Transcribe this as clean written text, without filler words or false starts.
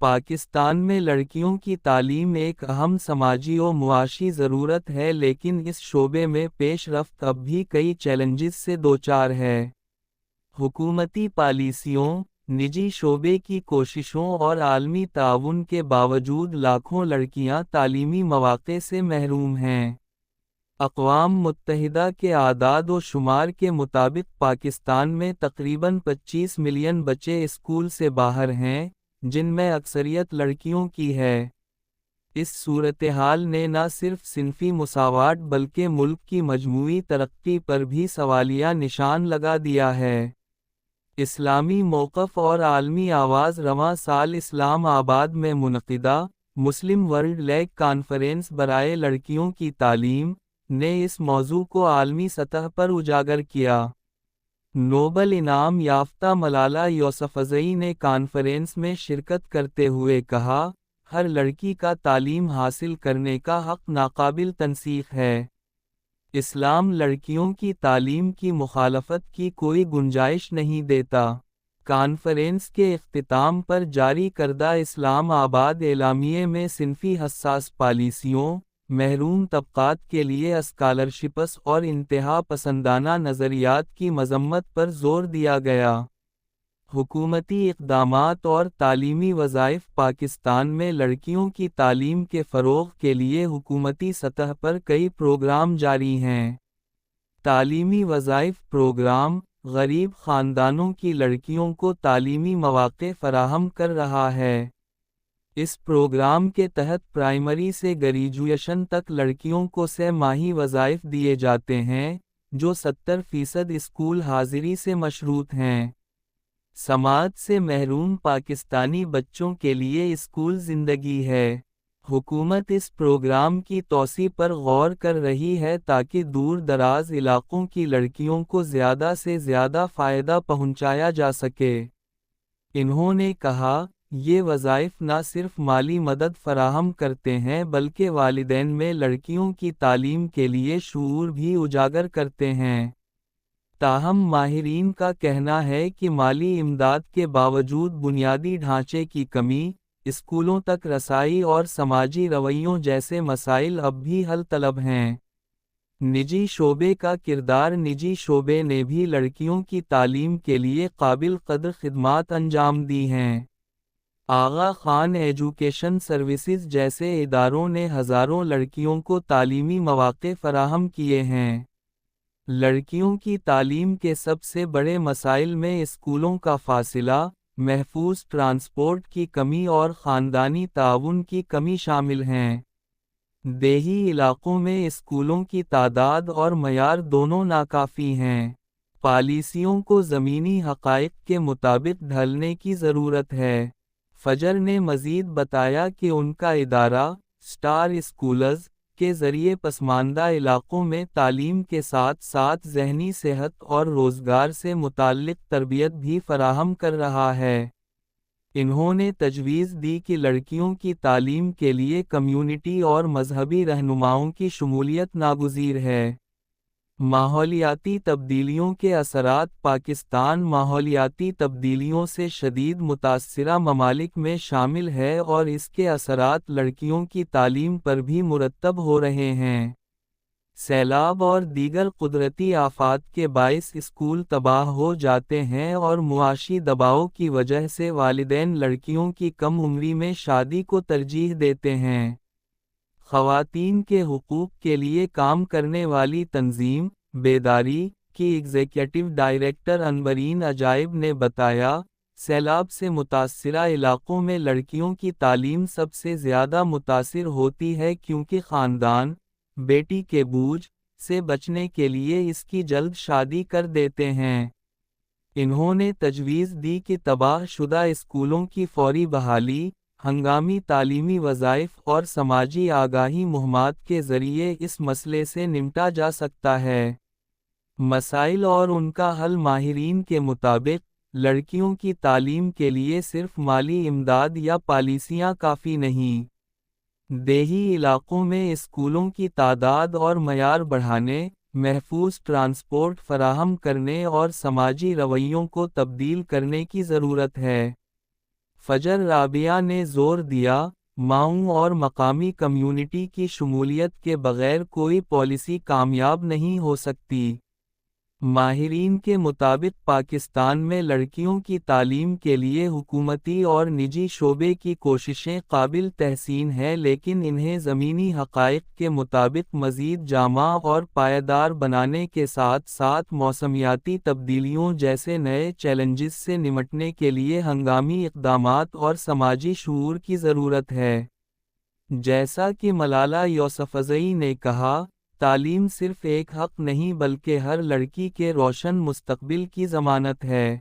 پاکستان میں لڑکیوں کی تعلیم ایک اہم سماجی و معاشی ضرورت ہے، لیکن اس شعبے میں پیش رفت اب بھی کئی چیلنجز سے دوچار ہے۔ حکومتی پالیسیوں، نجی شعبے کی کوششوں اور عالمی تعاون کے باوجود لاکھوں لڑکیاں تعلیمی مواقع سے محروم ہیں۔ اقوام متحدہ کے اعداد و شمار کے مطابق پاکستان میں تقریباً 25 ملین بچے اسکول سے باہر ہیں، جن میں اکثریت لڑکیوں کی ہے۔ اس صورتحال نے نہ صرف صنفی مساوات بلکہ ملک کی مجموعی ترقی پر بھی سوالیہ نشان لگا دیا ہے۔ اسلامی موقف اور عالمی آواز رواں سال اسلام آباد میں منعقدہ مسلم ورلڈ لیگ کانفرنس برائے لڑکیوں کی تعلیم نے اس موضوع کو عالمی سطح پر اجاگر کیا۔ نوبل انعام یافتہ ملالہ یوسفزئی نے کانفرنس میں شرکت کرتے ہوئے کہا، ہر لڑکی کا تعلیم حاصل کرنے کا حق ناقابل تنسیق ہے۔ اسلام لڑکیوں کی تعلیم کی مخالفت کی کوئی گنجائش نہیں دیتا۔ کانفرنس کے اختتام پر جاری کردہ اسلام آباد اعلامیے میں صنفی حساس پالیسیوں، محروم طبقات کے لیے اسکالرشپس اور انتہا پسندانہ نظریات کی مذمت پر زور دیا گیا۔ حکومتی اقدامات اور تعلیمی وظائف پاکستان میں لڑکیوں کی تعلیم کے فروغ کے لیے حکومتی سطح پر کئی پروگرام جاری ہیں۔ تعلیمی وظائف پروگرام غریب خاندانوں کی لڑکیوں کو تعلیمی مواقع فراہم کر رہا ہے۔ اس پروگرام کے تحت پرائمری سے گریجویشن تک لڑکیوں کو 6 ماہی وظائف دیے جاتے ہیں، جو 70% اسکول حاضری سے مشروط ہیں۔ سماعت سے محروم پاکستانی بچوں کے لیے اسکول زندگی ہے۔ حکومت اس پروگرام کی توسیع پر غور کر رہی ہے تاکہ دور دراز علاقوں کی لڑکیوں کو زیادہ سے زیادہ فائدہ پہنچایا جا سکے۔ انہوں نے کہا، یہ وظائف نہ صرف مالی مدد فراہم کرتے ہیں بلکہ والدین میں لڑکیوں کی تعلیم کے لیے شعور بھی اجاگر کرتے ہیں۔ تاہم ماہرین کا کہنا ہے کہ مالی امداد کے باوجود بنیادی ڈھانچے کی کمی، اسکولوں تک رسائی اور سماجی رویوں جیسے مسائل اب بھی حل طلب ہیں۔ نجی شعبے کا کردار نجی شعبے نے بھی لڑکیوں کی تعلیم کے لیے قابل قدر خدمات انجام دی ہیں۔ آغا خان ایجوکیشن سروسز جیسے اداروں نے ہزاروں لڑکیوں کو تعلیمی مواقع فراہم کیے ہیں۔ لڑکیوں کی تعلیم کے سب سے بڑے مسائل میں اسکولوں کا فاصلہ، محفوظ ٹرانسپورٹ کی کمی اور خاندانی تعاون کی کمی شامل ہیں۔ دیہی علاقوں میں اسکولوں کی تعداد اور معیار دونوں ناکافی ہیں۔ پالیسیوں کو زمینی حقائق کے مطابق ڈھالنے کی ضرورت ہے۔ فجر نے مزید بتایا کہ ان کا ادارہ، اسٹار اسکولز، کے ذریعے پسماندہ علاقوں میں تعلیم کے ساتھ ساتھ ذہنی صحت اور روزگار سے متعلق تربیت بھی فراہم کر رہا ہے۔ انہوں نے تجویز دی کہ لڑکیوں کی تعلیم کے لیے کمیونٹی اور مذہبی رہنماؤں کی شمولیت ناگزیر ہے۔ ماحولیاتی تبدیلیوں کے اثرات پاکستان ماحولیاتی تبدیلیوں سے شدید متاثرہ ممالک میں شامل ہے اور اس کے اثرات لڑکیوں کی تعلیم پر بھی مرتب ہو رہے ہیں۔ سیلاب اور دیگر قدرتی آفات کے باعث اسکول تباہ ہو جاتے ہیں اور معاشی دباؤ کی وجہ سے والدین لڑکیوں کی کم عمری میں شادی کو ترجیح دیتے ہیں۔ خواتین کے حقوق کے لیے کام کرنے والی تنظیم بیداری کی ایگزیکٹو ڈائریکٹر عنبرین عجائب نے بتایا، سیلاب سے متاثرہ علاقوں میں لڑکیوں کی تعلیم سب سے زیادہ متاثر ہوتی ہے کیونکہ خاندان بیٹی کے بوجھ سے بچنے کے لیے اس کی جلد شادی کر دیتے ہیں۔ انہوں نے تجویز دی کہ تباہ شدہ اسکولوں کی فوری بحالی، ہنگامی تعلیمی وظائف اور سماجی آگاہی مہمات کے ذریعے اس مسئلے سے نمٹا جا سکتا ہے۔ مسائل اور ان کا حل ماہرین کے مطابق، لڑکیوں کی تعلیم کے لیے صرف مالی امداد یا پالیسیاں کافی نہیں۔ دیہی علاقوں میں اسکولوں کی تعداد اور معیار بڑھانے، محفوظ ٹرانسپورٹ فراہم کرنے اور سماجی رویوں کو تبدیل کرنے کی ضرورت ہے۔ فجر رابعہ نے زور دیا، ماؤں اور مقامی کمیونٹی کی شمولیت کے بغیر کوئی پالیسی کامیاب نہیں ہو سکتی۔ ماہرین کے مطابق پاکستان میں لڑکیوں کی تعلیم کے لیے حکومتی اور نجی شعبے کی کوششیں قابل تحسین ہیں، لیکن انہیں زمینی حقائق کے مطابق مزید جامع اور پائیدار بنانے کے ساتھ ساتھ موسمیاتی تبدیلیوں جیسے نئے چیلنجز سے نمٹنے کے لیے ہنگامی اقدامات اور سماجی شعور کی ضرورت ہے۔ جیسا کہ ملالہ یوسفزئی نے کہا، تعلیم صرف ایک حق نہیں بلکہ ہر لڑکی کے روشن مستقبل کی ضمانت ہے۔